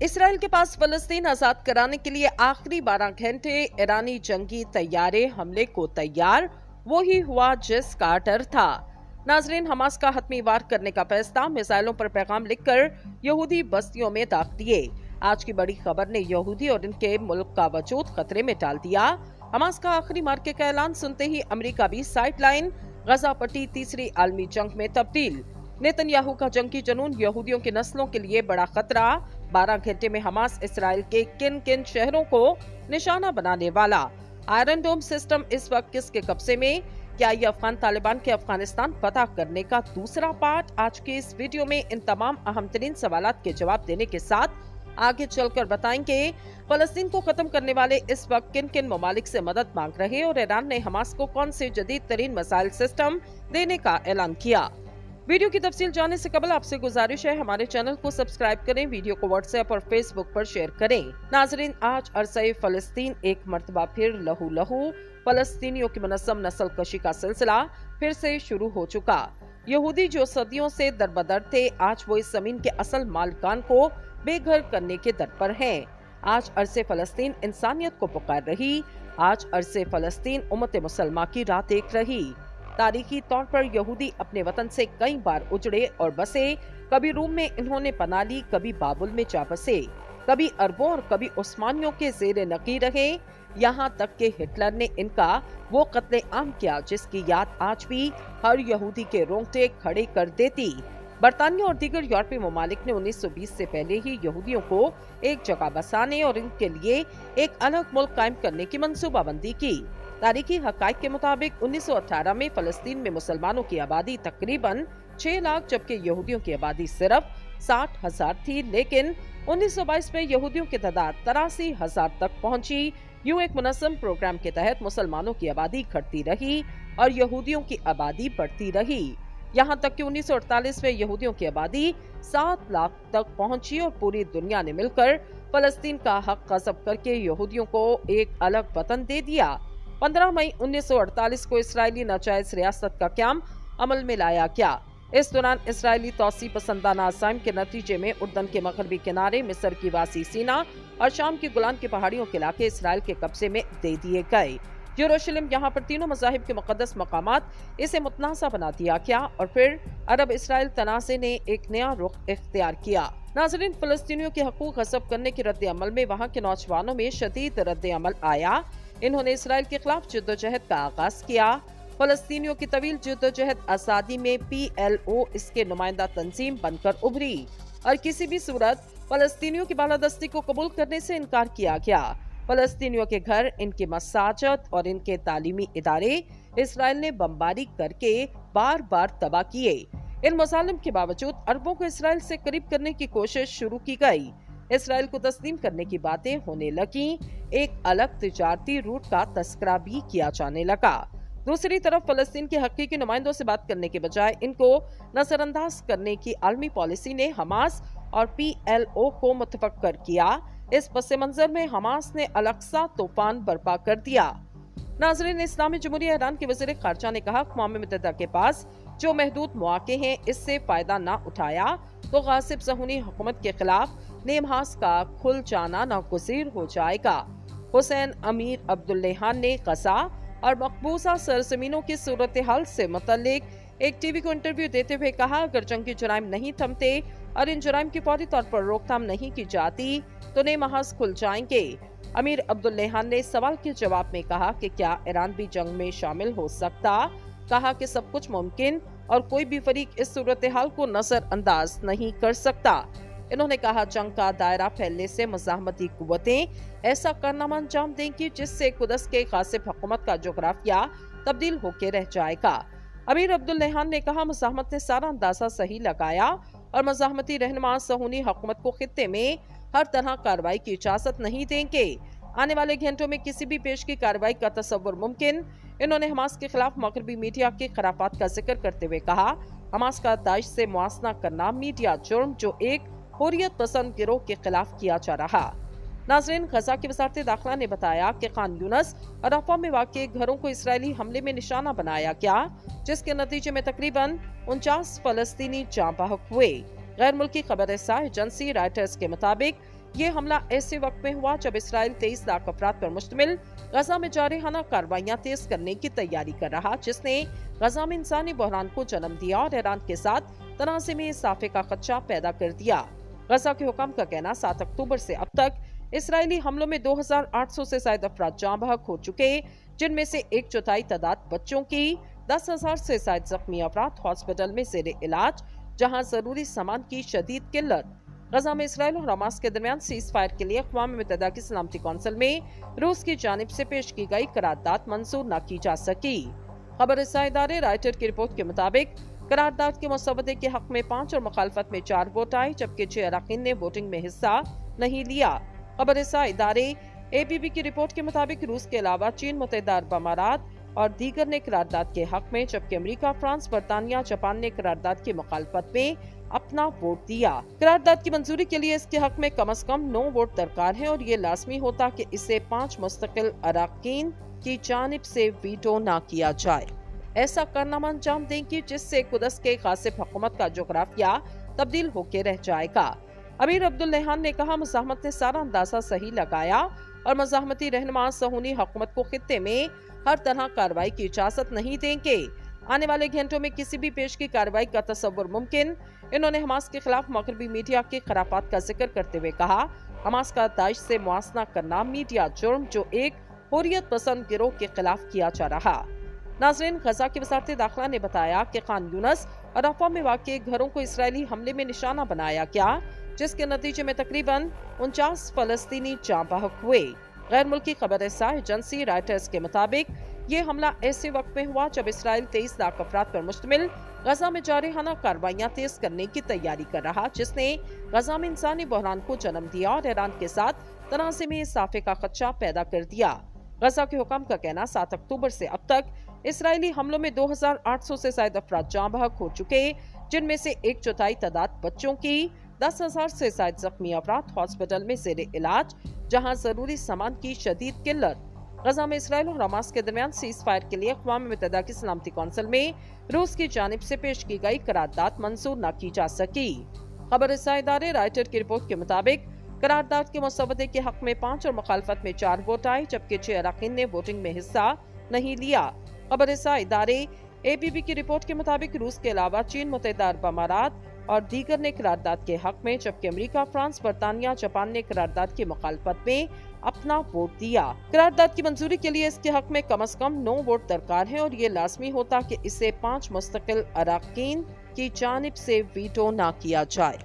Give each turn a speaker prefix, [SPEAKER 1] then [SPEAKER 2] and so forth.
[SPEAKER 1] Israel के पास फलस्तीन आजाद कराने के लिए आखिरी 12 घंटे ईरानी जंगी तैयारे हमले को तैयार, वो ही हुआ जिसका डर था। नाजरीन, हमास का हतमी वार करने का फैसला, मिसाइलों पर पैगाम लिखकर यहूदी बस्तियों में दाग दिए। आज की बड़ी खबर ने यहूदी और इनके मुल्क का वजूद खतरे में डाल दिया। हमास का आखिरी मार्के का ऐलान सुनते ही अमेरिका भी साइडलाइन, गजा पट्टी तीसरी आलमी जंग में तब्दील। नेतन्याहू का जंगी जुनून यहूदियों की नस्लों के लिए बड़ा खतरा। 12 घंटे में हमास इसराइल के किन किन शहरों को निशाना बनाने वाला। आयरन डोम सिस्टम इस वक्त किसके कब्जे में? क्या ये अफगान तालिबान के अफगानिस्तान पता करने का दूसरा पार्ट? आज के इस वीडियो में इन तमाम अहम तरीन सवालात के जवाब देने के साथ आगे चलकर बताएंगे फलस्तीन को खत्म करने वाले इस वक्त किन किन ममालिक से मदद मांग रहे और ईरान ने हमास को कौन से जदीद तरीन मिसाइल सिस्टम देने का ऐलान किया। वीडियो की तफसील जानने से कबल आपसे गुजारिश है, हमारे चैनल को सब्सक्राइब करें, वीडियो को व्हाट्सएप और फेसबुक पर शेयर करें। नाजरीन, आज अरसे फलस्तीन एक मर्तबा फिर लहू लहू। फलस्तीनियों की मुनज़्ज़म नस्ल कशी का सिलसिला फिर से शुरू हो चुका। यहूदी जो सदियों से दरबदर थे, आज वो इस जमीन के असल मालिकान को बेघर करने के दर पर हैं। आज अरसे फलस्तीन इंसानियत को पुकार रही। आज अरसे फलस्तीन उम्मत मुसलमा की राह देख रही। तारीखी तौर पर यहूदी अपने वतन से कई बार उजड़े और बसे। कभी रूम में इन्होंने पनाह ली, कभी बाबुल में जा बसे, कभी अरबों और कभी उस्मानियों के ज़ेरे नकी रहे। यहाँ तक कि हिटलर ने इनका वो कत्ले आम किया जिसकी याद आज भी हर यहूदी के रोंगटे खड़े कर देती। बरतानिया और दीगर यूरोपीय ममालिक ने 1920 से पहले ही यहूदियों को एक जगह बसाने और इनके लिए एक अलग मुल्क कायम करने की मंसूबाबंदी की। तारीखी हकाइक के मुताबिक 1918 में फलस्तीन में मुसलमानों की आबादी तकरीबन 6 लाख जबकि यहूदियों की आबादी सिर्फ 60,000 थी, लेकिन 1922 में यहूदियों की तादाद 83,000 तक पहुंची। यूं एक मुनज़्ज़म प्रोग्राम के तहत मुसलमानों की आबादी घटती रही और यहूदियों की आबादी बढ़ती रही, यहाँ तक कि 1948 में यहूदियों की आबादी 7 लाख तक पहुंची और पूरी दुनिया ने मिलकर फलस्तीन का हक गज़ब करके यहूदियों को एक अलग वतन दे दिया। 15 मई 1948 को इसराइली नाजायज रियासत का क़याम अमल में लाया गया। इस दौरान इसराइली तौसी पसंदाना अज़ाइम के नतीजे में उर्दन के मगरबी किनारे, मिस्र की वासी सीना और शाम की गुलान की पहाड़ियों के इलाके इसराइल के कब्जे में दे दिए गए। यरूशलेम, यहाँ पर तीनों मज़ाहिब के मुक़द्दस मकामात, इसे मुतनाज़ा बना दिया गया और फिर अरब इसराइल तनाज़े ने एक नया रुख इख्तियार किया। नाज़रीन, फ़लस्तीनियों के हकूक़ गज़ब करने के रद्द अमल में वहाँ के नौजवानों में शदीद रद्द अमल आया। इन्होंने इसराइल के खिलाफ जद्दोजहद का आगाज किया। फ़लस्तीनियों की तवील जद्दोजहद आज़ादी में PLO इसके नुमाइंदा तंजीम बनकर उभरी और किसी भी सूरत फ़लस्तीनियों की बालादस्ती को कबूल करने से इनकार किया गया। फ़लस्तीनियों के घर, इनके मसाजिद और इनके तालीमी इदारे इसराइल ने बमबारी करके बार बार तबाह किए। इन मज़ालिम के बावजूद अरबों को इसराइल से करीब करने की कोशिश शुरू की गई। इसराइल को तस्लीम करने की बातें होने लगी। एक अलग तिजारती रूट का तस्करा भी किया जाने लगा। दूसरी तरफ फ़लस्तीन के हकीकी नुमाइंदों से बात करने के बजाय इनको नजरअंदाज करने की आलमी पॉलिसी ने हमास और PLO को मुतफक्कर किया। इस पस मंजर में हमास ने अलक्सा तूफान बर्पा कर दिया। नाज़रीन, इस्लामी जमहूरिया ईरान के वज़ीर ख़ारजा ने कहा, अक़वाम मुत्तहिदा के पास जो महदूद मौके हैं, इससे फ़ायदा ना उठाया तो गासिब सहूनी हुकूमत के खिलाफ नेमहास का खुल जाना नागुज़ीर हो जाएगा। हुसैन अमीर अब्दुल्लेहान ने गजा और मकबूजा सरजमीनों की सूरत हाल से मुतल्लिक एक टीवी को इंटरव्यू देते हुए कहा, अगर जंगी जुराइम नहीं थमते और इन जुराइम की फौरी तौर पर रोकथाम नहीं की जाती तो नेमहास खुल जाएंगे। अमीर अब्दुल्लेहान ने सवाल के जवाब में कहा कि क्या ईरान भी जंग में शामिल हो सकता। कहा कि सब कुछ मुमकिन और कोई भी फरीक इस सूरत हाल को नजरअंदाज नहीं कर सकता। इन्होंने कहा, जंग का दायरा फैलने से मज़ाहमती कुव्वतें ऐसा कारनामा अंजाम देंगी जिससे कुदस के गासिब हुकूमत का जोग्राफिया तब्दील होकर रह जाएगा। अमीर अब्दुल्लेहान ने कहा, मज़ाहमत ने सारा अंदाजा सही लगाया और मज़ाहमती रहनुमा सहूनी हुकूमत को खित्ते में हर तरह कार्रवाई की इजाज़त नहीं देंगे। आने वाले घंटों में किसी भी पेश की कार्रवाई का तसव्वुर मुमकिन। इन्होंने हमास के खिलाफ मगरबी मीडिया के खराफात का जिक्र करते हुए कहा, हमास का दाइश से मुआसना करना मीडिया जुर्म जो एक हुर्रियत पसंद गिरोह के खिलाफ किया जा रहा। नाज़रीन, गजा की वज़ारत दाखिला ने बताया कि खान यूनस और रफ़ा में वाक़ घरों को इसराइली हमले में निशाना बनाया गया, जिसके नतीजे में तकरीबन 49 फ़लस्तीनी जाँ बहक हुए। गैर मुल्की खबर रसा एजेंसी रॉयटर्स के मुताबिक ये हमला ऐसे वक्त में हुआ जब इसराइल 23 लाख अफराद पर मुश्तमिल गजा में जारहाना कार्रवाइयां तेज करने की तैयारी कर रहा, जिसने गजा में इंसानी बहरान को जन्म दिया और ईरान के साथ तनाज़े में इजाफे का खदशा पैदा कर दिया। गजा के हुकाम का कहना 7 अक्टूबर से अब तक इसराइली हमलों में 2800 से ज्यादा अफराद जाँ बहक हो चुके, जिनमें से 1/4 तादाद बच्चों की, 10,000 से ज्यादा जख्मी अफराद हॉस्पिटल में जेर इलाज, जहां जरूरी सामान की शदीद किल्लत। गजा में इसराइल और हमास के दरमियान सीज फायर के लिए अक़वाम मुत्तहिदा की सलामती कौंसिल में रूस की जानिब से पेश की गई करारदाद मंजूर न की जा सकी। खबर रसा इदारे रॉयटर्स की रिपोर्ट के मुताबिक करारदाद के मसवदे के हक में 5 और मुखालफत में 4 वोट आए, जबकि 6 अरकान ने वोटिंग में हिस्सा नहीं लिया। खबर रसा इदारे ABP की रिपोर्ट के मुताबिक रूस के अलावा चीन, मुत्तहिदा अरब अमारात और दीगर ने करारदाद के हक में, जबकि अमेरिका, फ्रांस, बरतानिया, जापान ने करारदाद की मुखालफत में अपना वोट दिया। करारदाद की मंजूरी के लिए इसके हक में कम से कम 9 वोट दरकार हैं और ये लाजमी होता कि इसे 5 मुस्तकिल अरकान की जानिब से वीटो न किया जाए। ऐसा कारनामा अंजाम देंगी जिससे कुदस के गासिब हुकूमत का जोग्राफिया तब्दील होकर रह जाएगा। अमीर अब्दुल नेहान ने कहा, मुज़ाहमत ने सारा अंदाजा सही लगाया और मुज़ाहमती रहनुमा सहूनी हुकूमत को खित्ते में हर तरह कार्रवाई की इजाजत नहीं देंगे। आने वाले घंटों में किसी भी पेश की कार्रवाई का तस्वुर मुमकिन। इन्होंने हमास के खिलाफ मगरबी मीडिया के खराफात का जिक्र करते हुए कहा, हमास का दाइश से मुआसना करना मीडिया जुर्म जो एक हुर्रियत पसंद गिरोह के खिलाफ किया जा रहा। नाज़रीन, गजा की वज़ारत दाखिला ने बताया कि खान यूनस और रफ़ा में वाक़े घरों को इसराइली हमले में निशाना बनाया गया, जिसके नतीजे में तकरीबन 49 फ़लस्तीनी जाँ बहक हुए। गैर मुल्की खबर रसा एजेंसी रॉयटर्स के मुताबिक ये हमला ऐसे वक्त में हुआ जब इसराइल 23 लाख अफराद पर मुश्तमिल गजा में जारहाना कार्रवाइयां तेज करने की तैयारी कर रहा, जिसने गजा में इंसानी बहरान को जन्म दिया और ईरान के साथ तनाज़े में इजाफे का खदशा पैदा कर दिया। गजा के हुकाम का कहना 7 अक्टूबर से अब तक इसराइली हमलों में 2800 से ज्यादा अफराद जाँ बहक हो चुके, जिनमें से 1/4 तादाद बच्चों की, 10,000 से ज्यादा जख्मी अफराद हॉस्पिटल में जेर इलाज, जहां जरूरी सामान की शदीद किल्लत। गजा में इसराइल और हमास के दरमियान सीज फायर के लिए अक़वाम मुत्तहिदा की सलामती कौंसिल में रूस की जानिब से पेश की गई करारदाद मंजूर न की जा सकी। खबर रसा इदारे रॉयटर्स की रिपोर्ट के मुताबिक करारदाद के मसवदे के हक में 5 और मुखालफत में 4 वोट आए, जबकि 6 अरकान ने वोटिंग में हिस्सा नहीं लिया। खबर रसा इदारे ABP की रिपोर्ट के मुताबिक रूस के अलावा चीन, मुत्तहिदा अरब अमारात और दीगर ने करारदाद के हक में, जबकि अमेरिका, फ्रांस, बरतानिया, जापान ने करारदाद की मुखालफत में अपना वोट दिया। करारदाद की मंजूरी के लिए इसके हक में कम से कम 9 वोट दरकार हैं और ये लाजमी होता कि इसे 5 मुस्तकिल अरकान की जानिब से वीटो न किया जाए।